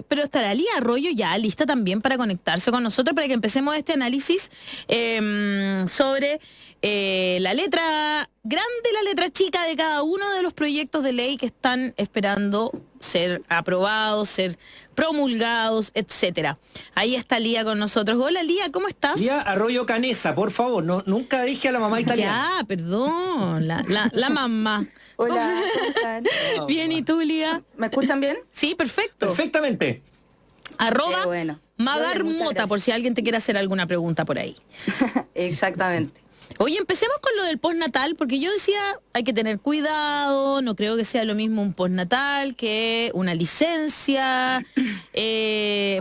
Pero estará Lía Arroyo ya lista también para conectarse con nosotros para que empecemos este análisis sobre la letra grande y la letra chica de cada uno de los proyectos de ley que están esperando ser aprobados, ser promulgados, etcétera. Ahí está Lía con nosotros. Hola Lía, ¿cómo estás? Lía Arroyo Canesa, por favor, no, nunca dije a la mamá italiana. Ya, perdón, la mamá. Hola, ¿cómo están? Bien, ¿y tú, Lía? ¿Me escuchan bien? Sí, perfecto. Perfectamente. Arroba bueno. Magar Muchas Mota, gracias. por si alguien te quiere hacer alguna pregunta por ahí. Exactamente. Oye, empecemos con lo del postnatal, porque yo decía, hay que tener cuidado, no creo que sea lo mismo un postnatal que una licencia.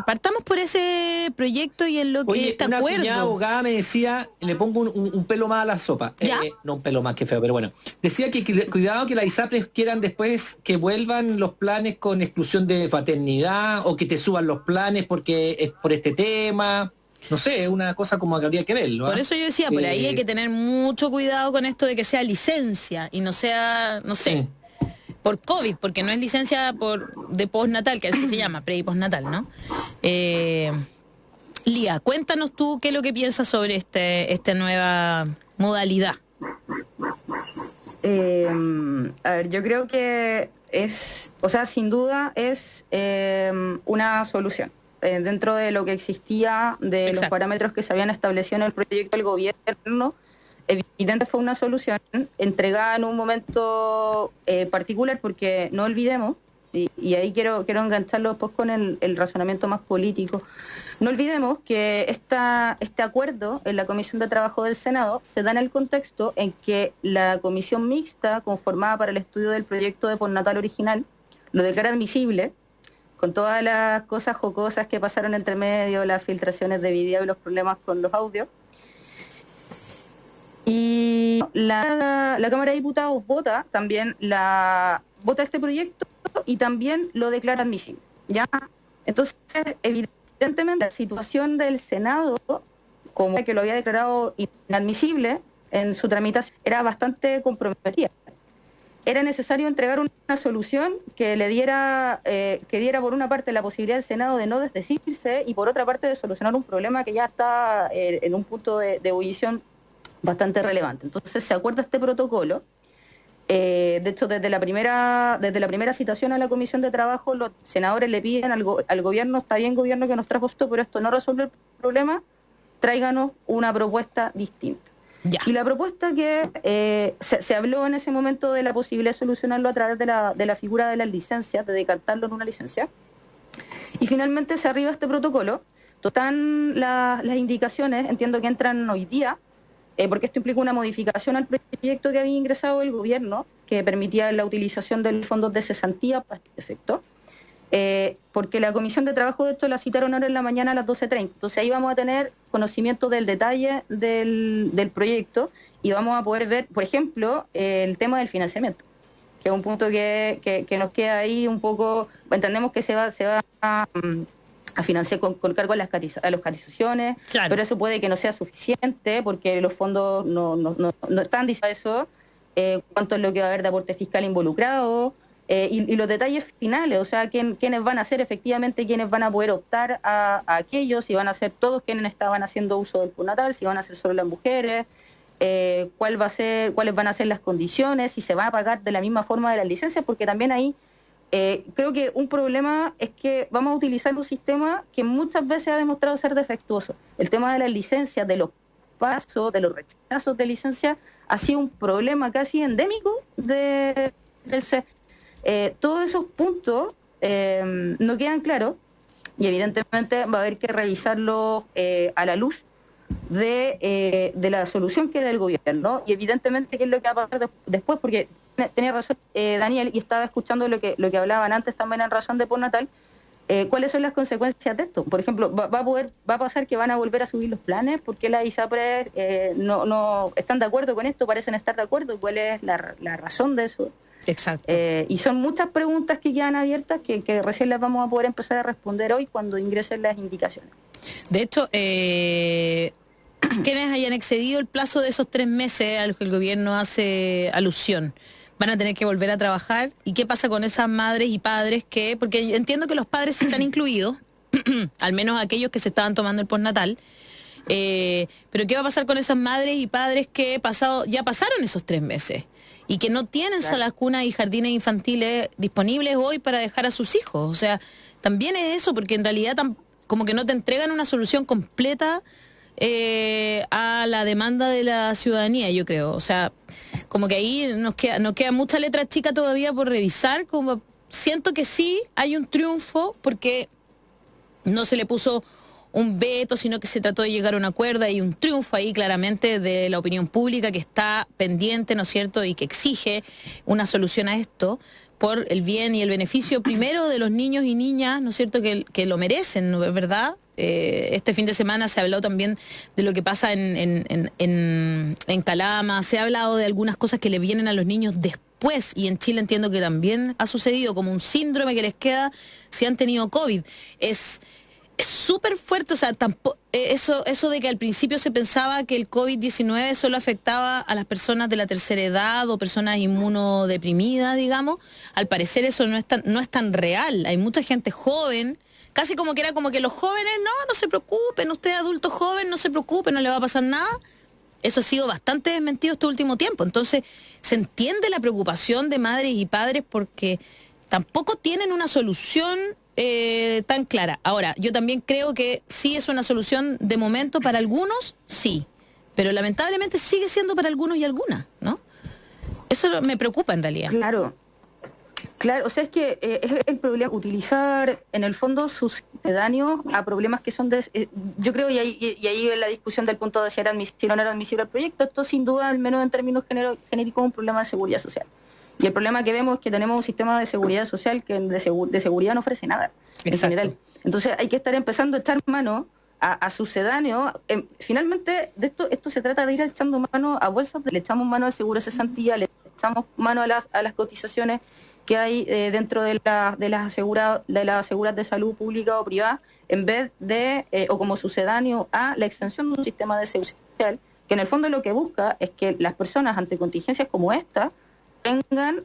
Partamos por ese proyecto y en lo que Oye, está una acuerdo. cuñada abogada me decía, le pongo un pelo más a la sopa. ¿Ya? No un pelo más, que feo, pero bueno. Decía que cuidado que las ISAPRES quieran después que vuelvan los planes con exclusión de paternidad o que te suban los planes porque es por este tema. No sé, es una cosa como que habría que verlo. Por eso yo decía, por ahí hay que tener mucho cuidado con esto de que sea licencia y no sea, no sé, por COVID, porque no es licencia de postnatal, que así se llama, pre y postnatal, ¿no? Lía, cuéntanos tú qué es lo que piensas sobre esta nueva modalidad. A ver, yo creo que sin duda es una solución. Dentro de lo que existía, de Exacto. los parámetros que se habían establecido en el proyecto del gobierno, evidente fue una solución entregada en un momento particular, porque no olvidemos, y ahí quiero engancharlo después con el razonamiento más político, no olvidemos que este acuerdo en la Comisión de Trabajo del Senado se da en el contexto en que la comisión mixta conformada para el estudio del proyecto de postnatal original lo declara admisible, con todas las cosas jocosas que pasaron entre medio, las filtraciones de video y los problemas con los audios. Y la Cámara de Diputados vota este proyecto y también lo declara admisible, ¿ya? Entonces, evidentemente, la situación del Senado, como que lo había declarado inadmisible en su tramitación, era bastante comprometida. Era necesario entregar una solución que diera por una parte la posibilidad al Senado de no desdecirse y por otra parte de solucionar un problema que ya está en un punto de ebullición bastante relevante. Entonces se acuerda este protocolo. De hecho, desde la primera citación a la Comisión de Trabajo, los senadores le piden al gobierno, está bien gobierno que nos trajo esto, pero esto no resuelve el problema, tráiganos una propuesta distinta. Ya. Y la propuesta que se habló en ese momento de la posibilidad de solucionarlo a través de la figura de las licencias, de decantarlo en una licencia. Y finalmente se arriba este protocolo. Están las indicaciones, entiendo que entran hoy día, porque esto implica una modificación al proyecto que había ingresado el gobierno, que permitía la utilización de los fondos de cesantía para este efecto. Porque la Comisión de Trabajo, de hecho, la citaron ahora en la mañana a las 12:30. Entonces ahí vamos a tener conocimiento del detalle del proyecto y vamos a poder ver, por ejemplo, el tema del financiamiento, que es un punto que nos queda ahí un poco. Entendemos que se va a financiar con cargo a las cotizaciones, Claro. pero eso puede que no sea suficiente porque los fondos no están diseñados a eso, cuánto es lo que va a haber de aporte fiscal involucrado, y los detalles finales, o sea, quiénes van a ser efectivamente, quiénes van a poder optar a aquellos, si van a ser todos quienes estaban haciendo uso del postnatal, si van a ser solo las mujeres, cuáles van a ser las condiciones, si se va a pagar de la misma forma de las licencias, porque también ahí creo que un problema es que vamos a utilizar un sistema que muchas veces ha demostrado ser defectuoso. El tema de las licencias, de los pasos, de los rechazos de licencia, ha sido un problema casi endémico del sector. Todos esos puntos no quedan claros y evidentemente va a haber que revisarlos a la luz de la solución que da el gobierno y evidentemente qué es lo que va a pasar después, porque tenía razón Daniel, y estaba escuchando lo que hablaban antes también en razón de postnatal. ¿Cuáles son las consecuencias de esto? Por ejemplo, va a pasar que van a volver a subir los planes, porque las ISAPRES no están de acuerdo con esto, parecen estar de acuerdo. ¿Cuál es la razón de eso? Exacto. Y son muchas preguntas que quedan abiertas que recién las vamos a poder empezar a responder hoy cuando ingresen las indicaciones. De hecho, quienes hayan excedido el plazo de esos 3 meses a los que el gobierno hace alusión, van a tener que volver a trabajar. ¿Y qué pasa con esas madres y padres que, porque entiendo que los padres sí están incluidos, al menos aquellos que se estaban tomando el postnatal, pero qué va a pasar con esas madres y padres que ya pasaron esos 3 meses y que no tienen salas cunas y jardines infantiles disponibles hoy para dejar a sus hijos? O sea, también es eso, porque en realidad como que no te entregan una solución completa a la demanda de la ciudadanía, yo creo. O sea, como que ahí nos queda mucha letra chica todavía por revisar. Como siento que sí hay un triunfo porque no se le puso un veto, sino que se trató de llegar a un acuerdo. Hay un triunfo ahí claramente de la opinión pública que está pendiente, ¿no es cierto?, y que exige una solución a esto por el bien y el beneficio primero de los niños y niñas, ¿no es cierto?, que lo merecen, ¿no es verdad? Este fin de semana se ha hablado también de lo que pasa en Calama, se ha hablado de algunas cosas que le vienen a los niños después, y en Chile entiendo que también ha sucedido, como un síndrome que les queda si han tenido COVID. Es súper fuerte, o sea, eso de que al principio se pensaba que el COVID-19 solo afectaba a las personas de la tercera edad o personas inmunodeprimidas, digamos. Al parecer eso no es tan real. Hay mucha gente joven, casi como que era como que los jóvenes, no se preocupen, usted adulto joven, no se preocupe, no le va a pasar nada. Eso ha sido bastante desmentido este último tiempo. Entonces, se entiende la preocupación de madres y padres porque tampoco tienen una solución tan clara. Ahora, yo también creo que sí es una solución de momento para algunos, sí, pero lamentablemente sigue siendo para algunos y algunas, ¿no? Eso me preocupa en realidad. Claro, o sea, es que es el problema, utilizar en el fondo sucedáneos a problemas que son yo creo, y ahí en la discusión del punto de si era admisible o no era admisible el proyecto, esto sin duda, al menos en términos genéricos, es un problema de seguridad social. Y el problema que vemos es que tenemos un sistema de seguridad social que de seguridad no ofrece nada, en general. Entonces hay que estar empezando a echar mano a sucedáneos. Finalmente, esto se trata de ir echando mano a bolsas, le echamos mano al seguro de cesantía, le echamos mano a las cotizaciones que hay dentro de las aseguradas de salud pública o privada, en vez de, o como sucedáneo a la extensión de un sistema de seguridad social, que en el fondo lo que busca es que las personas ante contingencias como esta tengan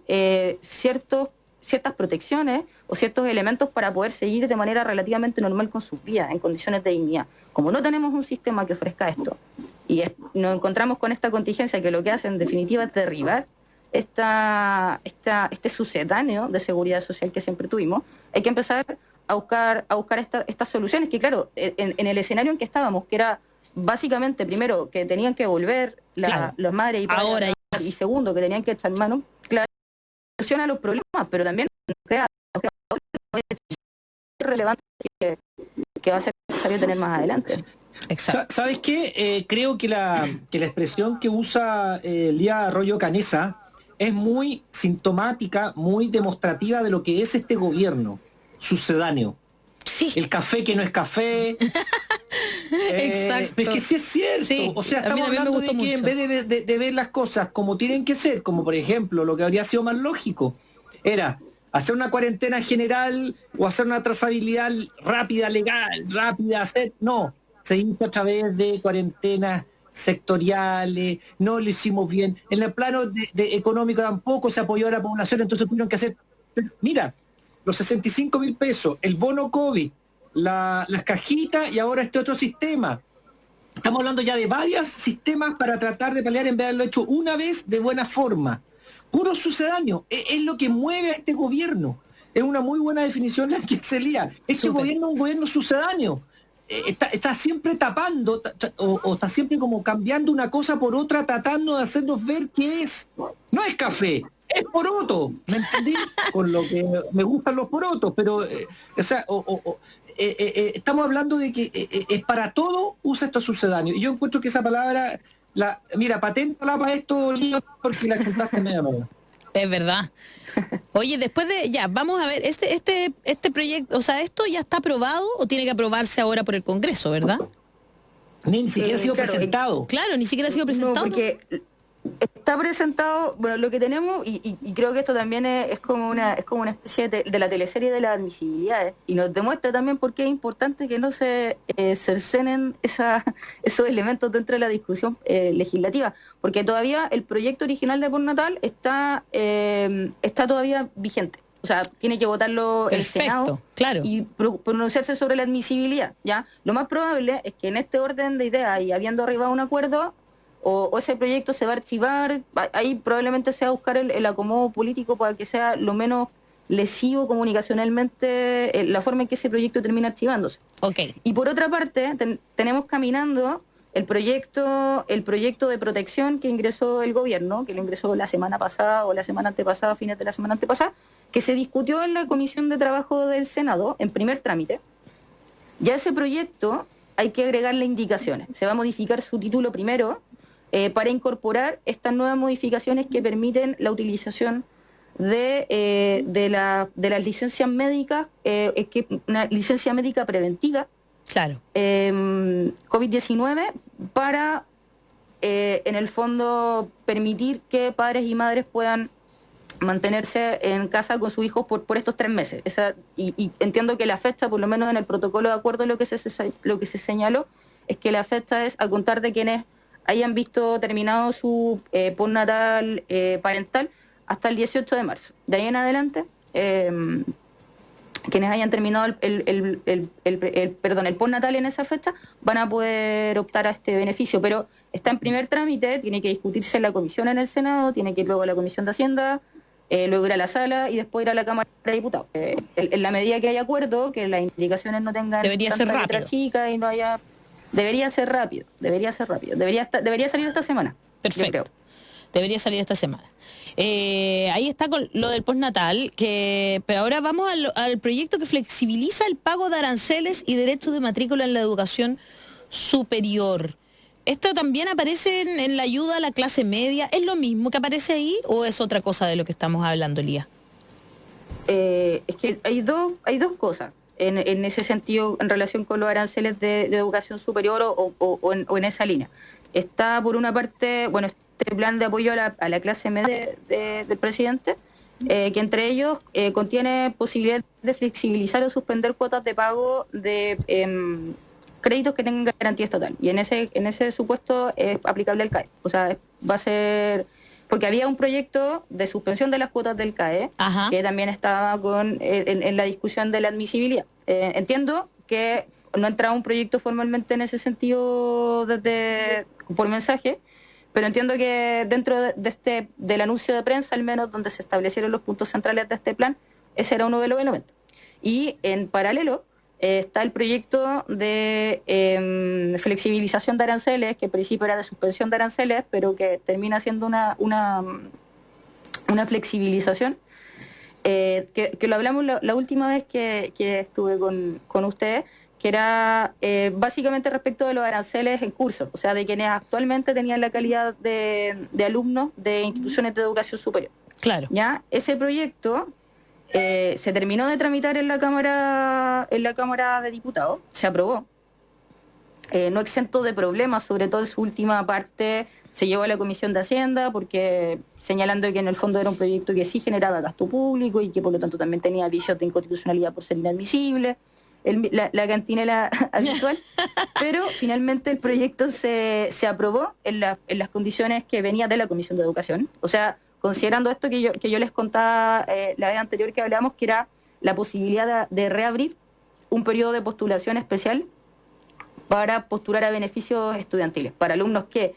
ciertas protecciones o ciertos elementos para poder seguir de manera relativamente normal con sus vidas, en condiciones de dignidad. Como no tenemos un sistema que ofrezca esto, y nos encontramos con esta contingencia que lo que hace en definitiva es derribar este sucedáneo de seguridad social que siempre tuvimos, hay que empezar a buscar estas soluciones que, claro, en el escenario en que estábamos, que era básicamente, primero, que tenían que volver los madres y padres, ahora, y segundo, que tenían que echar mano, claro, soluciona los problemas, pero también crea relevante que va a ser necesario tener más adelante. ¿Sabes qué? Creo que la expresión que usa Lía Arroyo Canessa es muy sintomática, muy demostrativa de lo que es este gobierno sucedáneo. Sí. El café que no es café. Exacto. Es que sí es cierto. Sí, o sea, estamos hablando de que mucho. En vez de ver las cosas como tienen que ser, como por ejemplo lo que habría sido más lógico, era hacer una cuarentena general o hacer una trazabilidad rápida, legal, no, se hizo a través de cuarentenas sectoriales, no lo hicimos bien. En el plano de económico tampoco se apoyó a la población, entonces tuvieron que hacer, mira, los 65.000 pesos, el bono COVID, las cajitas y ahora este otro sistema. Estamos hablando ya de varios sistemas para tratar de paliar en vez de haberlo hecho una vez de buena forma. Puro sucedáneo, es lo que mueve a este gobierno. Es una muy buena definición la que se lía. Este gobierno es un gobierno sucedáneo. Está siempre tapando o está siempre como cambiando una cosa por otra, tratando de hacernos ver qué es. No es café, es poroto, ¿me entendí? Con lo que me gustan los porotos, pero estamos hablando de que es para todo usa esto sucedáneo. Y yo encuentro que esa palabra, mira, paténtala para esto, Lío, porque la chuntaste media nueva. Es verdad. Oye, después vamos a ver, este proyecto, o sea, ¿esto ya está aprobado o tiene que aprobarse ahora por el Congreso, verdad? Ni siquiera ha sido presentado. Claro, ni siquiera ha sido presentado. No, porque Está presentado, bueno, lo que tenemos, y creo que esto también es como una especie de la teleserie de las admisibilidades, y nos demuestra también por qué es importante que no se cercenen esos elementos dentro de la discusión legislativa, porque todavía el proyecto original de postnatal está todavía vigente. O sea, tiene que votarlo el Senado, claro, y pronunciarse sobre la admisibilidad, ¿ya? Lo más probable es que en este orden de ideas y habiendo arribado un acuerdo, o ese proyecto se va a archivar, ahí probablemente se va a buscar el acomodo político para que sea lo menos lesivo comunicacionalmente la forma en que ese proyecto termina archivándose. Okay. Y por otra parte, tenemos caminando el proyecto de protección que ingresó el gobierno, que lo ingresó la semana pasada o la semana antepasada, fines de la semana antepasada, que se discutió en la Comisión de Trabajo del Senado en primer trámite. Ya ese proyecto hay que agregarle indicaciones. Se va a modificar su título primero, para incorporar estas nuevas modificaciones que permiten la utilización de las licencias médicas, una licencia médica preventiva, claro, COVID-19, para, en el fondo, permitir que padres y madres puedan mantenerse en casa con sus hijos por estos 3 meses. Y entiendo que la fecha, por lo menos en el protocolo de acuerdo, lo que se señaló es que la fecha es a contar de quienes hayan visto terminado su postnatal parental hasta el 18 de marzo. De ahí en adelante, quienes hayan terminado el postnatal en esa fecha van a poder optar a este beneficio, pero está en primer trámite, tiene que discutirse en la comisión en el Senado, tiene que ir luego a la Comisión de Hacienda, luego ir a la sala y después ir a la Cámara de Diputados. En la medida que haya acuerdo, que las indicaciones no tengan tanta letra chica y no haya... Debería ser rápido. Debería salir esta semana. Perfecto. Debería salir esta semana. Ahí está con lo del postnatal, pero ahora vamos al proyecto que flexibiliza el pago de aranceles y derechos de matrícula en la educación superior. ¿Esto también aparece en la ayuda a la clase media? ¿Es lo mismo que aparece ahí o es otra cosa de lo que estamos hablando, Elías? Es que hay dos cosas en ese sentido en relación con los aranceles de educación superior o en esa línea. Está por una parte, bueno, este plan de apoyo a la clase media del presidente, que entre ellos contiene posibilidad de flexibilizar o suspender cuotas de pago de créditos que tengan garantía estatal. Y en ese supuesto es aplicable al CAE. O sea, va a ser... Porque había un proyecto de suspensión de las cuotas del CAE, ajá, que también estaba en la discusión de la admisibilidad. Entiendo que no ha entrado un proyecto formalmente en ese sentido por mensaje, pero entiendo que dentro del anuncio de prensa, al menos donde se establecieron los puntos centrales de este plan, ese era uno de los elementos. Y en paralelo está el proyecto de flexibilización de aranceles, que al principio era de suspensión de aranceles, pero que termina siendo una flexibilización, que lo hablamos la última vez que estuve con ustedes, que era básicamente respecto de los aranceles en curso, o sea, de quienes actualmente tenían la calidad de alumnos de instituciones de educación superior. Claro. ¿Ya? Ese proyecto se terminó de tramitar en la Cámara de Diputados, se aprobó, no exento de problemas, sobre todo en su última parte se llevó a la Comisión de Hacienda, porque señalando que en el fondo era un proyecto que sí generaba gasto público y que por lo tanto también tenía vicios de inconstitucionalidad por ser inadmisible, la cantinela habitual, pero finalmente el proyecto se aprobó en las condiciones que venía de la Comisión de Educación. O sea, considerando esto que yo les contaba la vez anterior que hablamos, que era la posibilidad de reabrir un periodo de postulación especial para postular a beneficios estudiantiles, para alumnos que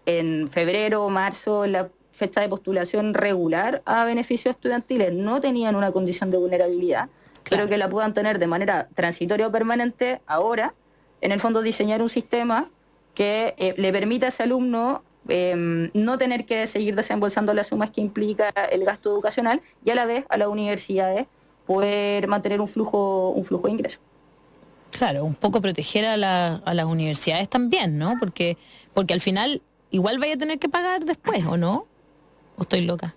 en febrero o marzo, la fecha de postulación regular a beneficios estudiantiles, no tenían una condición de vulnerabilidad, claro, pero que la puedan tener de manera transitoria o permanente ahora, en el fondo diseñar un sistema que le permita a ese alumno no tener que seguir desembolsando las sumas que implica el gasto educacional y a la vez a las universidades poder mantener un flujo de ingresos. Claro, un poco proteger a las universidades también, ¿no? Porque al final igual vaya a tener que pagar después, ¿o no? ¿O estoy loca?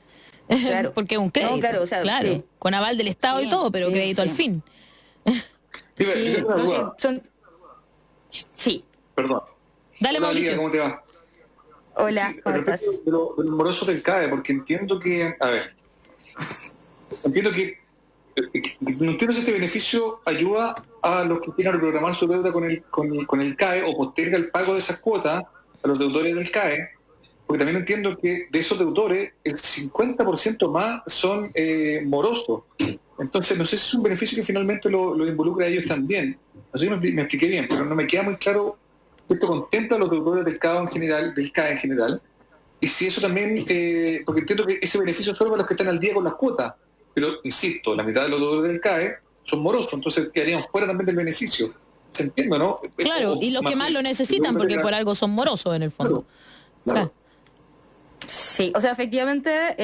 Claro. Porque es un crédito, no, claro, o sea, claro, sí, con aval del Estado sí, y todo, pero sí, crédito sí, al fin. Sí. Perdón. Dale, hola, Mauricio. Lidia, ¿cómo te va? Hola, Sí, ¿cómo estás? respecto de los morosos del CAE, porque entiendo que, entiendo que, no entiendo si este beneficio ayuda a los que quieran reprogramar su deuda con el CAE o posterga el pago de esas cuotas a los deudores del CAE, porque también entiendo que de esos deudores el 50% más son morosos. Entonces no sé si es un beneficio que finalmente lo involucra a ellos también. No sé si me expliqué bien, pero no me queda muy claro si esto contempla a los deudores del CAE en general, y si eso también, porque entiendo que ese beneficio solo para los que están al día con las cuotas, pero insisto, la mitad de los deudores del CAE son morosos, entonces quedarían fuera también del beneficio. ¿Se entiende, no? Claro, y los que más lo necesitan, porque por algo son morosos en el fondo. Claro. Sí, o sea, efectivamente,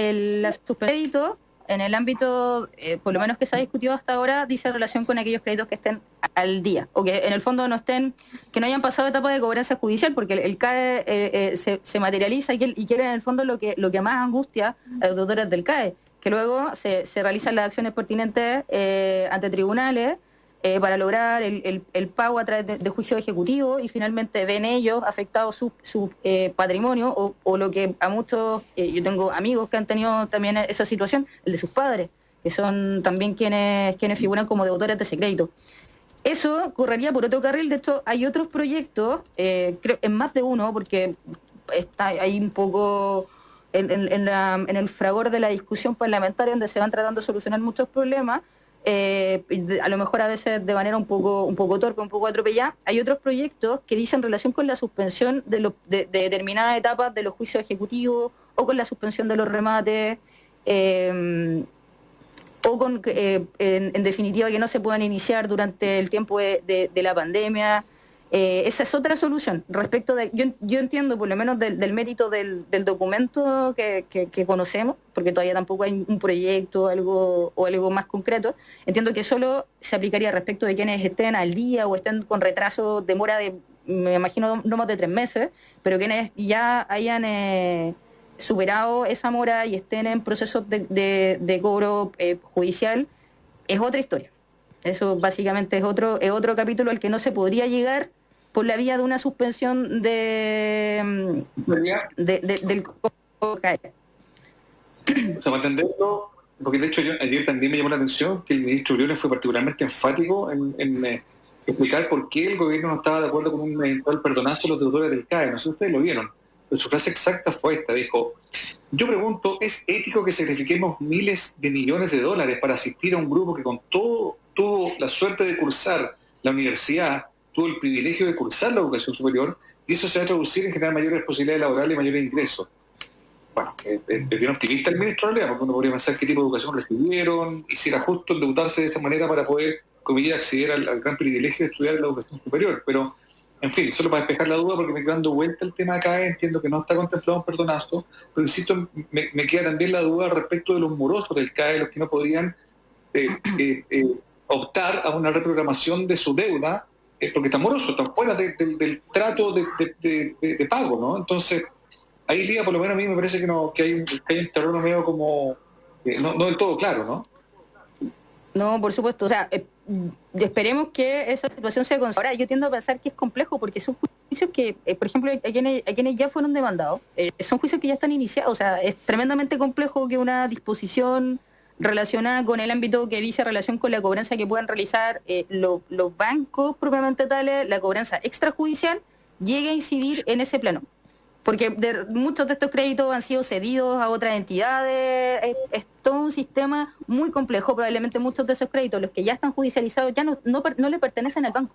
la suspensión en el ámbito, por lo menos que se ha discutido hasta ahora, dice relación con aquellos créditos que estén al día, o que en el fondo no estén, que no hayan pasado etapa de cobranza judicial, porque el CAE se materializa y quiere en el fondo lo que más angustia a los deudores del CAE, que luego se realizan las acciones pertinentes ante tribunales, para lograr el pago a través de juicio ejecutivo, y finalmente ven ellos afectados su patrimonio o lo que a muchos, yo tengo amigos que han tenido también esa situación, el de sus padres, que son también quienes figuran como deudores de ese crédito. Eso correría por otro carril. De hecho, hay otros proyectos, creo en más de uno, porque está ahí un poco en el fragor de la discusión parlamentaria, donde se van tratando de solucionar muchos problemas, a lo mejor a veces de manera un poco torpe, un poco atropellada. Hay otros proyectos que dicen relación con la suspensión de determinadas etapas de los juicios ejecutivos, o con la suspensión de los remates, o con, en definitiva, que no se puedan iniciar durante el tiempo de la pandemia. Esa es otra solución. Respecto de, yo entiendo por lo menos del mérito del documento que conocemos, porque todavía tampoco hay un proyecto o algo más concreto. Entiendo que solo se aplicaría respecto de quienes estén al día o estén con retraso, demora de, me imagino, no más de 3 meses, pero quienes ya hayan superado esa mora y estén en procesos de cobro judicial, es otra historia. Eso básicamente es otro capítulo al que no se podría llegar por la vía de una suspensión del O sea, para entenderlo, porque de hecho ayer también me llamó la atención que el ministro Briones fue particularmente enfático en explicar por qué el gobierno no estaba de acuerdo con un eventual perdonazo a los deudores del CAE. No sé si ustedes lo vieron, pero su frase exacta fue esta. Dijo: yo pregunto, ¿es ético que sacrifiquemos miles de millones de dólares para asistir a un grupo que con todo tuvo la suerte de cursar la universidad, tuvo el privilegio de cursar la educación superior, y eso se va a traducir en generar mayores posibilidades laborales y mayores ingresos? Bueno, es bien optimista el ministro, en realidad, porque uno podría pensar qué tipo de educación recibieron y si era justo endeudarse de esa manera para poder, comillas, acceder al gran privilegio de estudiar en la educación superior. Pero, en fin, solo para despejar la duda, porque me queda dando vuelta el tema acá, entiendo que no está contemplado un perdonazo, pero insisto, me queda también la duda respecto de los morosos del CAE, los que no podrían optar a una reprogramación de su deuda, porque están morosos, están fuera del trato de pago, ¿no? Entonces, ahí, Lía, por lo menos a mí me parece que hay un terreno medio como, no del todo claro, ¿no? No, por supuesto. O sea, esperemos que esa situación se consiga. Ahora, yo tiendo a pensar que es complejo porque son juicios que, por ejemplo, a quienes ya fueron demandados, son juicios que ya están iniciados. O sea, es tremendamente complejo que una disposición relacionada con el ámbito que dice relación con la cobranza que puedan realizar los bancos propiamente tales, la cobranza extrajudicial, llegue a incidir en ese plano. Porque muchos de estos créditos han sido cedidos a otras entidades, es todo un sistema muy complejo. Probablemente muchos de esos créditos, los que ya están judicializados, ya no le pertenecen al banco.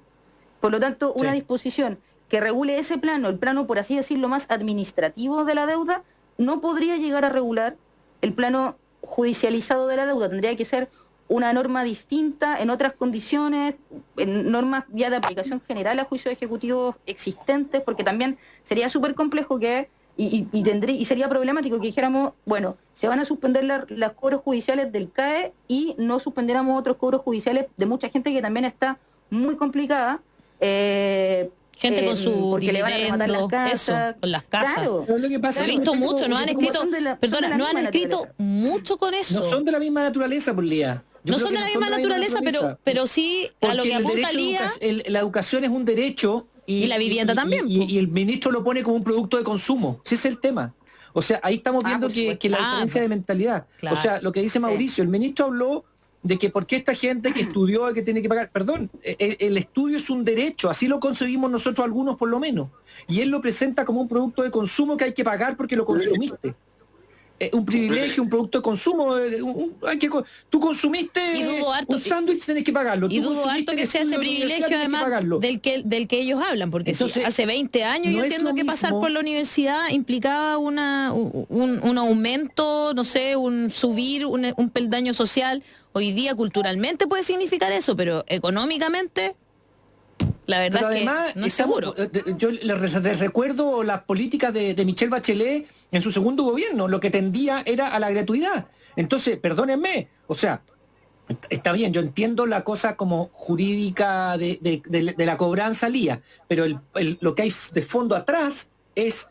Por lo tanto, una disposición que regule ese plano, el plano, por así decirlo, más administrativo de la deuda, no podría llegar a regular el plano judicializado de la deuda. Tendría que ser una norma distinta, en otras condiciones, en normas ya de aplicación general a juicios ejecutivos existentes, porque también sería súper complejo y sería problemático que dijéramos, bueno, se van a suspender los cobros judiciales del CAE y no suspendiéramos otros cobros judiciales de mucha gente que también está muy complicada. Gente con su porque le van a rematar las casas. Eso, con las casas. Claro. Lo que pasa Se ha es visto que mucho, nos han escrito, nos han escrito naturaleza. mucho con eso. no son de la misma naturaleza, por Lía. Yo No creo son que de la misma naturaleza, pero sí a lo porque que apunta Lía. la educación es un derecho Y la vivienda también. Y el ministro lo pone como un producto de consumo. Ese es el tema. O sea, ahí estamos viendo que la diferencia de mentalidad. Claro. O sea, lo que dice Mauricio, el ministro habló de que por qué esta gente que estudió que tiene que pagar, perdón, el estudio es un derecho, así lo concebimos nosotros algunos por lo menos, y él lo presenta como un producto de consumo que hay que pagar porque lo consumiste. Un privilegio, un producto de consumo, tú consumiste un sándwich, tenés que pagarlo. Y dudo harto que sea ese privilegio además del que ellos hablan, porque entonces, si hace 20 años yo entiendo que pasar por la universidad implicaba un aumento, no sé, un subir, un peldaño social. Hoy día culturalmente puede significar eso, pero económicamente... La verdad pero es que además, no es seguro. Yo les recuerdo las políticas de Michelle Bachelet en su segundo gobierno, lo que tendía era a la gratuidad. Entonces, perdónenme, o sea, está bien, yo entiendo la cosa como jurídica de la cobranza al día, pero lo que hay de fondo atrás es...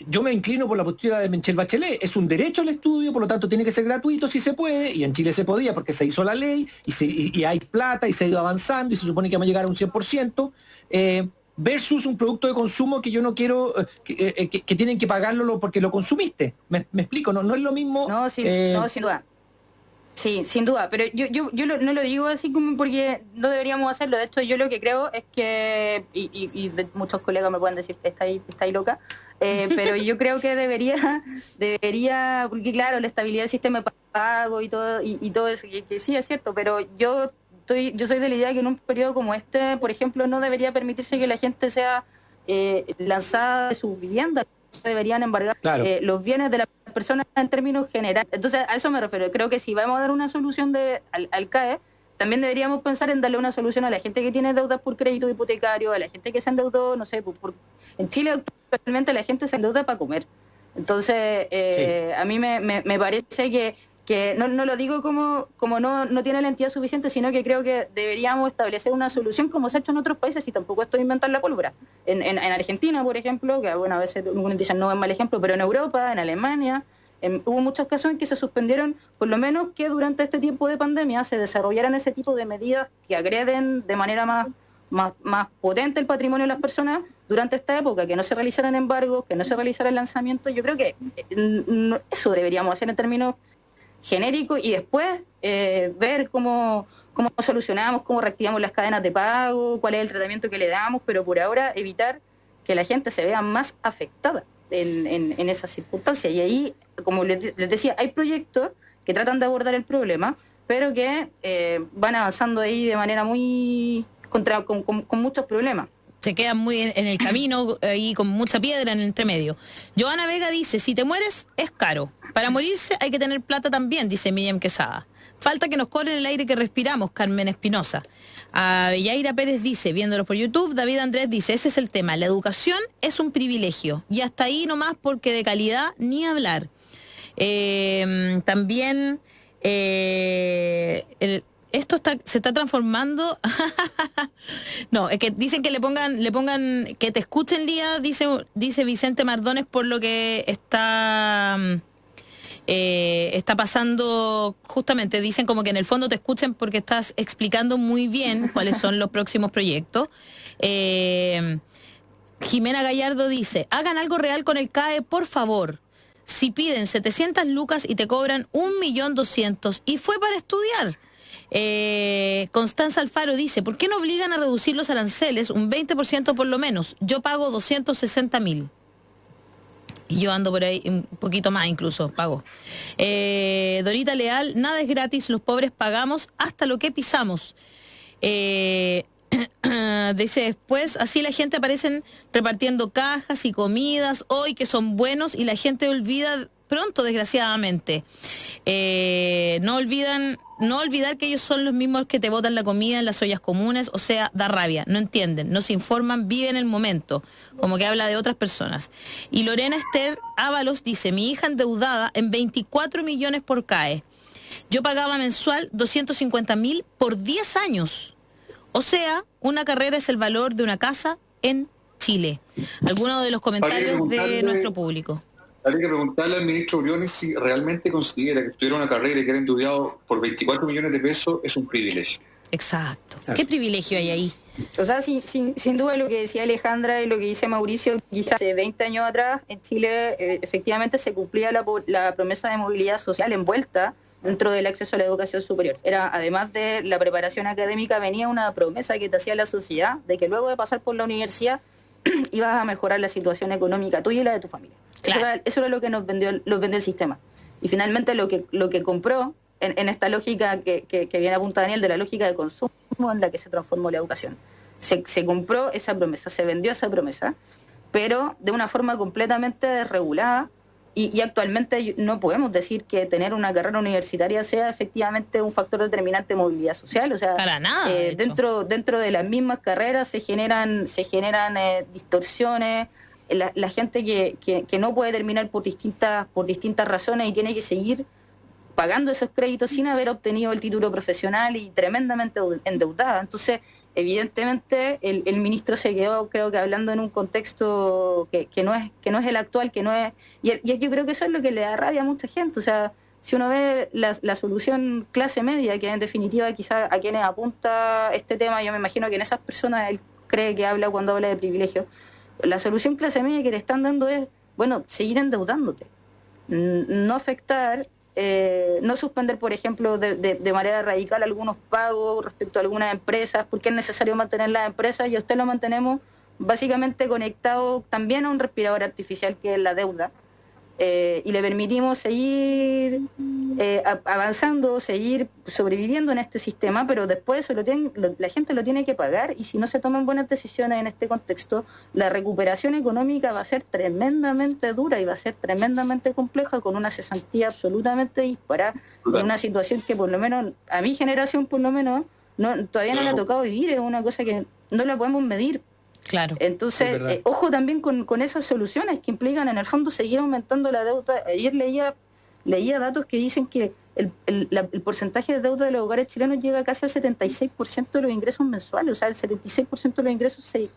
Yo me inclino por la postura de Michelle Bachelet. Es un derecho al estudio, por lo tanto tiene que ser gratuito si se puede, y en Chile se podía porque se hizo la ley, y hay plata, y se ha ido avanzando, y se supone que vamos a llegar a un 100%, versus un producto de consumo que yo no quiero, que tienen que pagarlo porque lo consumiste. ¿Me explico? No es lo mismo... No, sin duda. Sí, sin duda, pero yo no lo digo así como porque no deberíamos hacerlo. De hecho, yo lo que creo es que, y muchos colegas me pueden decir que está ahí loca, pero yo creo que debería, porque claro, la estabilidad del sistema de pago y todo eso, que sí es cierto, pero yo soy de la idea que en un periodo como este, por ejemplo, no debería permitirse que la gente sea lanzada de sus viviendas. Deberían embargar los bienes de las personas en términos generales. Entonces, a eso me refiero. Creo que si vamos a dar una solución al CAE, también deberíamos pensar en darle una solución a la gente que tiene deudas por crédito hipotecario, a la gente que se endeudó, no sé, en Chile actualmente la gente se endeuda para comer. Entonces, a mí me parece que no lo digo como no tiene la entidad suficiente, sino que creo que deberíamos establecer una solución como se ha hecho en otros países, y tampoco estoy inventando la pólvora. En Argentina, por ejemplo, que bueno, a veces algunos dicen no es mal ejemplo, pero en Europa, en Alemania, hubo muchos casos en que se suspendieron, por lo menos que durante este tiempo de pandemia se desarrollaran ese tipo de medidas que agreden de manera más potente el patrimonio de las personas durante esta época, que no se realizaran embargos, que no se realizara el lanzamiento. Yo creo que eso deberíamos hacer en términos genérico, y después ver cómo solucionamos, cómo reactivamos las cadenas de pago, cuál es el tratamiento que le damos, pero por ahora evitar que la gente se vea más afectada en esas circunstancias. Y ahí, como les decía, hay proyectos que tratan de abordar el problema, pero que van avanzando ahí de manera muy con muchos problemas. Se quedan muy en el camino y con mucha piedra en el entremedio. Joana Vega dice, si te mueres es caro. Para morirse hay que tener plata también, dice Miriam Quesada. Falta que nos cobren el aire que respiramos, Carmen Espinosa. Bellaira Pérez dice, viéndolo por YouTube, David Andrés dice, ese es el tema, la educación es un privilegio. Y hasta ahí nomás, porque de calidad ni hablar. También... esto se está transformando. No, es que dicen que le pongan que te escuchen, Lía, dice Vicente Mardones, por lo que está pasando. Justamente dicen como que en el fondo te escuchen porque estás explicando muy bien cuáles son los próximos proyectos. Jimena Gallardo dice, hagan algo real con el CAE, por favor. Si piden 700 lucas y te cobran 1.200.000 y fue para estudiar. Constanza Alfaro dice, ¿por qué no obligan a reducir los aranceles un 20% por lo menos? Yo pago 260.000. Y yo ando por ahí un poquito más incluso, pago. Dorita Leal, nada es gratis, los pobres pagamos hasta lo que pisamos. Dice después, así la gente aparecen repartiendo cajas y comidas hoy que son buenos y la gente olvida pronto, desgraciadamente. No olvidar que ellos son los mismos que te botan la comida en las ollas comunes, o sea, da rabia, no entienden, no se informan, viven el momento, como que habla de otras personas. Y Lorena Esther Ábalos dice, mi hija endeudada en 24 millones por CAE. Yo pagaba mensual 250.000 por 10 años. O sea, una carrera es el valor de una casa en Chile. Algunos de los comentarios de nuestro público. Habría que preguntarle al ministro Briones si realmente considera que estuviera una carrera y que era endeudado por 24 millones de pesos es un privilegio. Exacto. ¿Qué privilegio hay ahí? O sea, sin duda lo que decía Alejandra y lo que dice Mauricio, quizás hace 20 años atrás en Chile efectivamente se cumplía la promesa de movilidad social envuelta dentro del acceso a la educación superior. Era, además de la preparación académica, venía una promesa que te hacía la sociedad de que luego de pasar por la universidad ibas a mejorar la situación económica tuya y la de tu familia. Claro. Eso era lo que nos vendió el sistema. Y finalmente lo que compró en esta lógica que viene apunta Daniel, de la lógica de consumo en la que se transformó la educación. Se compró esa promesa, se vendió esa promesa, pero de una forma completamente desregulada, y actualmente no podemos decir que tener una carrera universitaria sea efectivamente un factor determinante de movilidad social. O sea, para nada, dentro de las mismas carreras se generan distorsiones. La gente que no puede terminar por distintas razones y tiene que seguir pagando esos créditos sin haber obtenido el título profesional y tremendamente endeudada. Entonces, evidentemente, el ministro se quedó, creo que hablando en un contexto que no es el actual, que no es... Y yo creo que eso es lo que le da rabia a mucha gente. O sea, si uno ve la solución clase media, que en definitiva quizás a quienes apunta este tema, yo me imagino que en esas personas él cree que habla cuando habla de privilegio, la solución clase media que te están dando es, bueno, seguir endeudándote, no afectar... no suspender, por ejemplo, de manera radical algunos pagos respecto a algunas empresas, porque es necesario mantener las empresas y a usted lo mantenemos básicamente conectado también a un respirador artificial que es la deuda, y le permitimos seguir avanzando, seguir sobreviviendo en este sistema, pero después la gente lo tiene que pagar, y si no se toman buenas decisiones en este contexto, la recuperación económica va a ser tremendamente dura y va a ser tremendamente compleja, con una cesantía absolutamente disparada, con una situación que por lo menos, a mi generación por lo menos, todavía no le ha tocado vivir, es una cosa que no la podemos medir. Claro. Entonces, ojo también con esas soluciones que implican en el fondo seguir aumentando la deuda. Ayer leía datos que dicen que el porcentaje de deuda de los hogares chilenos llega casi al 76% de los ingresos mensuales. O sea, el 76% de los ingresos se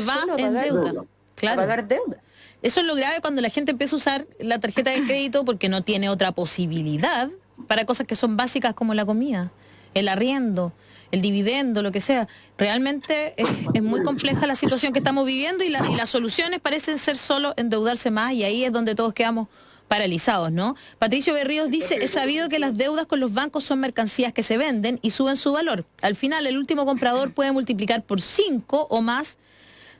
va en deuda. Claro. A pagar deuda. Eso es lo grave cuando la gente empieza a usar la tarjeta de crédito porque no tiene otra posibilidad para cosas que son básicas como la comida, el arriendo, el dividendo, lo que sea. Realmente es muy compleja la situación que estamos viviendo, y las soluciones parecen ser solo endeudarse más, y ahí es donde todos quedamos paralizados, ¿no? Patricio Berríos dice, es sabido que las deudas con los bancos son mercancías que se venden y suben su valor. Al final, el último comprador puede multiplicar por 5 o más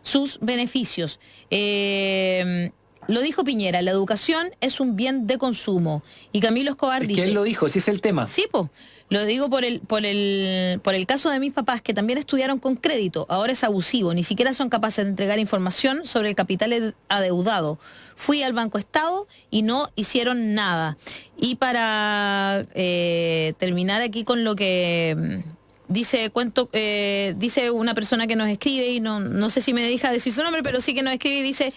sus beneficios. Lo dijo Piñera, la educación es un bien de consumo. Y Camilo Escobar dice... ¿Quién lo dijo? Si es el tema. Sí, pues. Lo digo por el caso de mis papás, que también estudiaron con crédito. Ahora es abusivo, ni siquiera son capaces de entregar información sobre el capital adeudado. Fui al Banco Estado y no hicieron nada. Y para terminar aquí con lo que dice una persona que nos escribe, y no sé si me deja decir su nombre, pero sí que nos escribe y dice,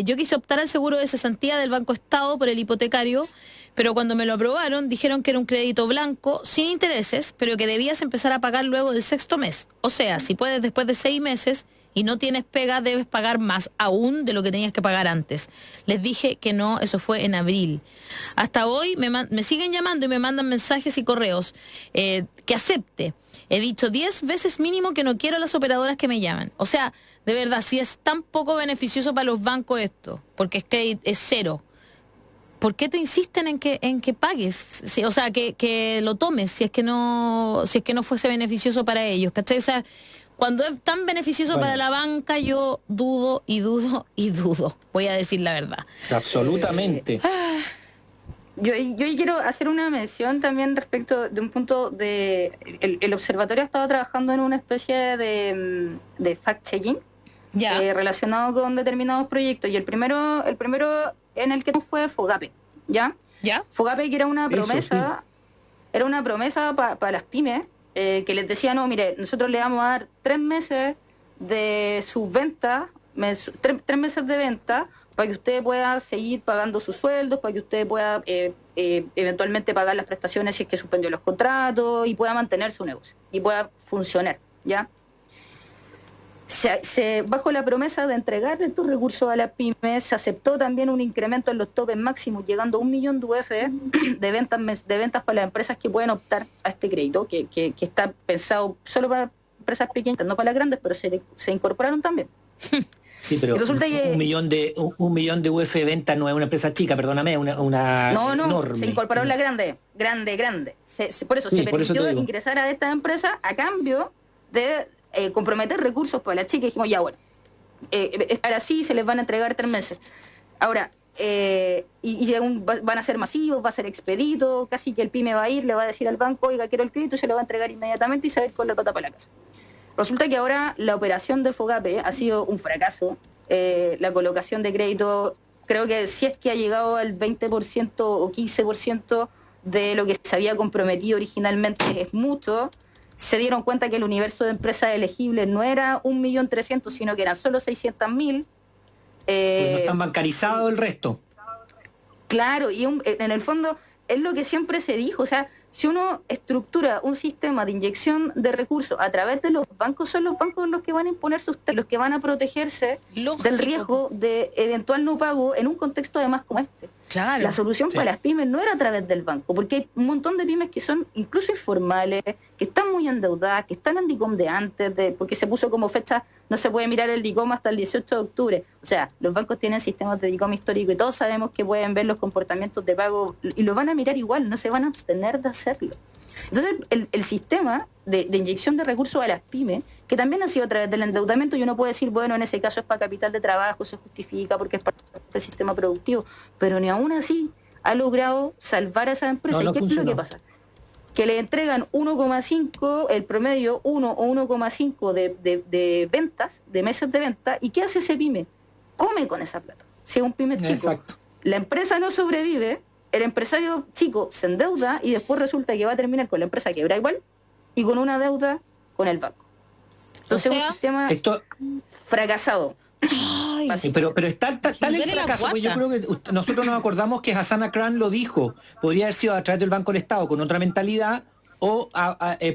yo quise optar al seguro de cesantía del Banco Estado por el hipotecario, pero cuando me lo aprobaron dijeron que era un crédito blanco sin intereses, pero que debías empezar a pagar luego del 6º mes. O sea, si puedes después de 6 meses y no tienes pega, debes pagar más aún de lo que tenías que pagar antes. Les dije que no, eso fue en abril. Hasta hoy me siguen llamando y me mandan mensajes y correos que acepte. He dicho 10 veces mínimo que no quiero a las operadoras que me llaman. O sea, de verdad, si es tan poco beneficioso para los bancos esto, porque es cero, ¿por qué te insisten en que pagues? O sea, que lo tomes si es que no fuese beneficioso para ellos, ¿cachai? O sea, cuando es tan beneficioso para la banca, yo dudo y dudo y dudo. Voy a decir la verdad. Absolutamente. Yo quiero hacer una mención también respecto de un punto de... El observatorio ha estado trabajando en una especie de fact-checking relacionado con determinados proyectos. Y el primero en el que fue FOGAPE, ¿ya? FOGAPE, que era una promesa, para las pymes, que les decía, no, mire, nosotros le vamos a dar 3 meses de sus ventas, 3 meses de venta, para que usted pueda seguir pagando sus sueldos, para que usted pueda eventualmente pagar las prestaciones si es que suspendió los contratos, y pueda mantener su negocio, y pueda funcionar, ¿ya? Bajo la promesa de entregar estos recursos a las pymes, se aceptó también un incremento en los topes máximos, llegando a 1 millón de UF de ventas para las empresas que pueden optar a este crédito, que está pensado solo para empresas pequeñas, no para las grandes, pero se incorporaron también. Sí, pero resulta que un millón de UF de venta no es una empresa chica, perdóname, una no, enorme. Se incorporaron las grandes. Por eso se permitió ingresar a estas empresas a cambio de comprometer recursos para las chicas. Dijimos, ya bueno, estar así, se les van a entregar 3 meses. Ahora, van a ser masivos, va a ser expedito, casi que el pyme va a ir, le va a decir al banco, oiga, quiero el crédito, y se lo va a entregar inmediatamente y se va a ir con la plata para la casa. Resulta que ahora la operación de FOGAPE ha sido un fracaso. La colocación de crédito, creo que si es que ha llegado al 20% o 15% de lo que se había comprometido originalmente, es mucho. Se dieron cuenta que el universo de empresas elegibles no era 1.300.000, sino que eran solo 600.000. No están bancarizados el resto. Claro, y en el fondo es lo que siempre se dijo, o sea, si uno estructura un sistema de inyección de recursos a través de los bancos, son los bancos los que van a imponer los que van a protegerse del riesgo de eventual no pago en un contexto además como este. Claro. La solución para las pymes no era a través del banco, porque hay un montón de pymes que son incluso informales, que están muy endeudadas, que están en DICOM de antes, porque se puso como fecha, no se puede mirar el DICOM hasta el 18 de octubre. O sea, los bancos tienen sistemas de DICOM histórico y todos sabemos que pueden ver los comportamientos de pago y lo van a mirar igual, no se van a abstener de hacerlo. Entonces, el sistema de inyección de recursos a las pymes, que también ha sido a través del endeudamiento, y uno puede decir, bueno, en ese caso es para capital de trabajo, se justifica porque es parte del sistema productivo, pero ni aún así ha logrado salvar a esas empresas. ¿Y qué es lo que pasa? Que le entregan 1,5, el promedio 1 o 1,5 de ventas, de meses de venta, ¿y qué hace ese pyme? Come con esa plata. Si es un pyme chico, exacto, la empresa no sobrevive, el empresario chico se endeuda y después resulta que va a terminar con la empresa quebra igual y con una deuda con el banco. Entonces, un sistema fracasado. Ay, pero está tal el fracaso, porque yo creo que nosotros nos acordamos que Hassan Akran lo dijo, podría haber sido a través del Banco del Estado con otra mentalidad o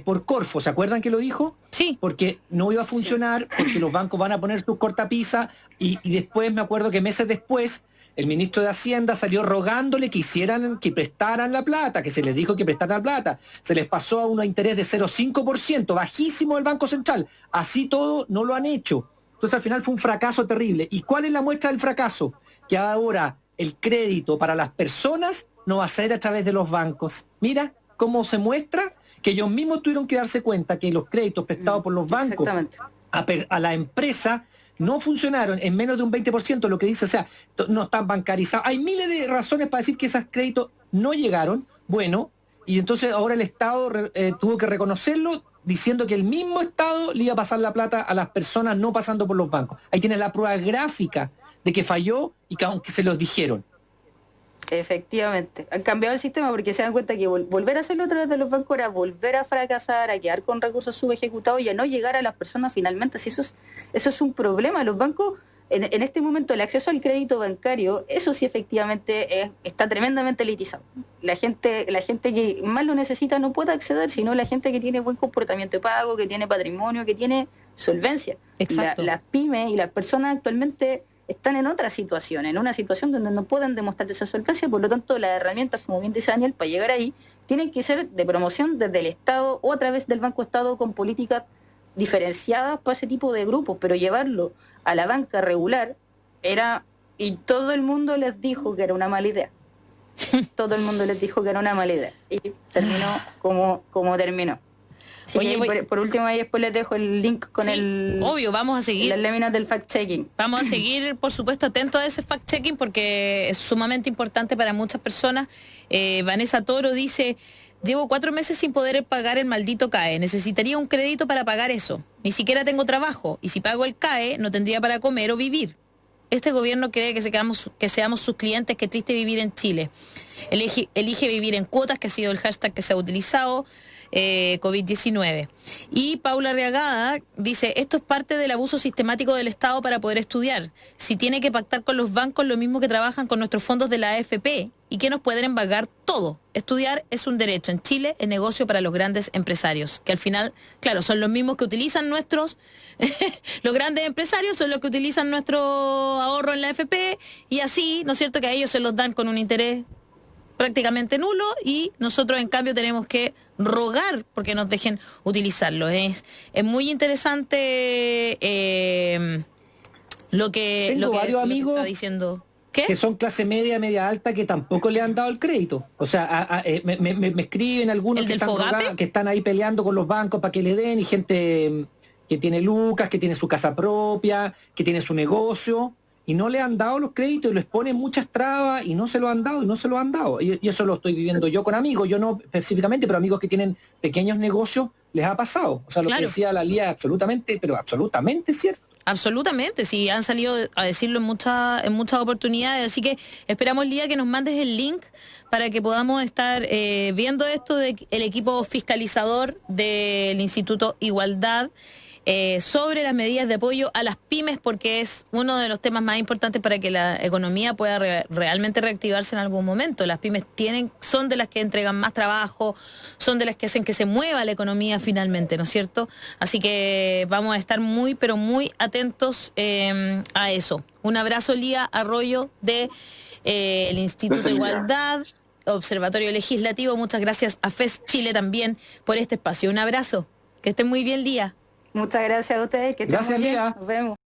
por Corfo, ¿se acuerdan que lo dijo? Sí. Porque no iba a funcionar, porque los bancos van a poner sus cortapisas y después me acuerdo que meses después el ministro de Hacienda salió rogándole que prestaran la plata, que se les dijo que prestaran la plata. Se les pasó a un interés de 0,5%, bajísimo del Banco Central. Así todo no lo han hecho. Entonces al final fue un fracaso terrible. ¿Y cuál es la muestra del fracaso? Que ahora el crédito para las personas no va a ser a través de los bancos. Mira cómo se muestra que ellos mismos tuvieron que darse cuenta que los créditos prestados por los bancos a la empresa no funcionaron en menos de un 20%, lo que dice, o sea, no están bancarizados. Hay miles de razones para decir que esos créditos no llegaron, bueno, y entonces ahora el Estado tuvo que reconocerlo diciendo que el mismo Estado le iba a pasar la plata a las personas no pasando por los bancos. Ahí tienes la prueba gráfica de que falló y que aunque se los dijeron. Efectivamente, han cambiado el sistema porque se dan cuenta que volver a hacerlo a través de los bancos era volver a fracasar, a quedar con recursos subejecutados y a no llegar a las personas finalmente. Si eso es un problema. Los bancos, en este momento, el acceso al crédito bancario, eso sí efectivamente está tremendamente elitizado. La gente que más lo necesita no puede acceder, sino la gente que tiene buen comportamiento de pago, que tiene patrimonio, que tiene solvencia. Exacto. Las pymes y las personas actualmente están en otra situación, en una situación donde no pueden demostrar esa solvencia, por lo tanto las herramientas, como bien dice Daniel, para llegar ahí, tienen que ser de promoción desde el Estado o a través del Banco Estado con políticas diferenciadas para ese tipo de grupos, pero llevarlo a la banca regular y todo el mundo les dijo que era una mala idea. Todo el mundo les dijo que era una mala idea. Y terminó como terminó. Sí, oye, por último, ahí después les dejo el link con obvio, vamos a seguir las láminas del fact-checking. Vamos a seguir, por supuesto, atentos a ese fact-checking porque es sumamente importante para muchas personas. Vanessa Toro dice, llevo 4 meses sin poder pagar el maldito CAE. Necesitaría un crédito para pagar eso. Ni siquiera tengo trabajo. Y si pago el CAE, no tendría para comer o vivir. Este gobierno cree que seamos sus clientes. Qué triste vivir en Chile. Elige vivir en cuotas, que ha sido el hashtag que se ha utilizado. COVID-19. Y Paula Reagada dice, esto es parte del abuso sistemático del Estado para poder estudiar. Si tiene que pactar con los bancos, lo mismo que trabajan con nuestros fondos de la AFP, y que nos pueden embargar todo. Estudiar es un derecho. En Chile es negocio para los grandes empresarios, que al final, claro, son los mismos que utilizan nuestros, los grandes empresarios son los que utilizan nuestro ahorro en la AFP, y así, ¿no es cierto?, que a ellos se los dan con un interés prácticamente nulo, y nosotros en cambio tenemos que rogar porque nos dejen utilizarlo. Es muy interesante lo que está diciendo. ¿Qué? Que son clase media, media alta, que tampoco le han dado el crédito. O sea, me escriben algunos que están ahí peleando con los bancos para que le den, y gente que tiene lucas, que tiene su casa propia, que tiene su negocio, y no le han dado los créditos y les ponen muchas trabas y no se lo han dado, y eso lo estoy viviendo yo con amigos, yo no específicamente, pero amigos que tienen pequeños negocios les ha pasado. O sea, lo que decía la Lía, absolutamente cierto. Absolutamente, sí, han salido a decirlo en muchas oportunidades, así que esperamos, Lía, que nos mandes el link para que podamos estar viendo esto del equipo fiscalizador del Instituto Igualdad, sobre las medidas de apoyo a las pymes, porque es uno de los temas más importantes para que la economía pueda realmente reactivarse en algún momento. Las pymes son de las que entregan más trabajo, son de las que hacen que se mueva la economía finalmente, ¿no es cierto? Así que vamos a estar muy, pero muy atentos a eso. Un abrazo, Lía Arroyo, de el Instituto de Igualdad, Observatorio Legislativo. Muchas gracias a FES Chile también por este espacio. Un abrazo. Que estén muy bien, Lía. Muchas gracias a ustedes. Que estén muy bien. Lía. Nos vemos.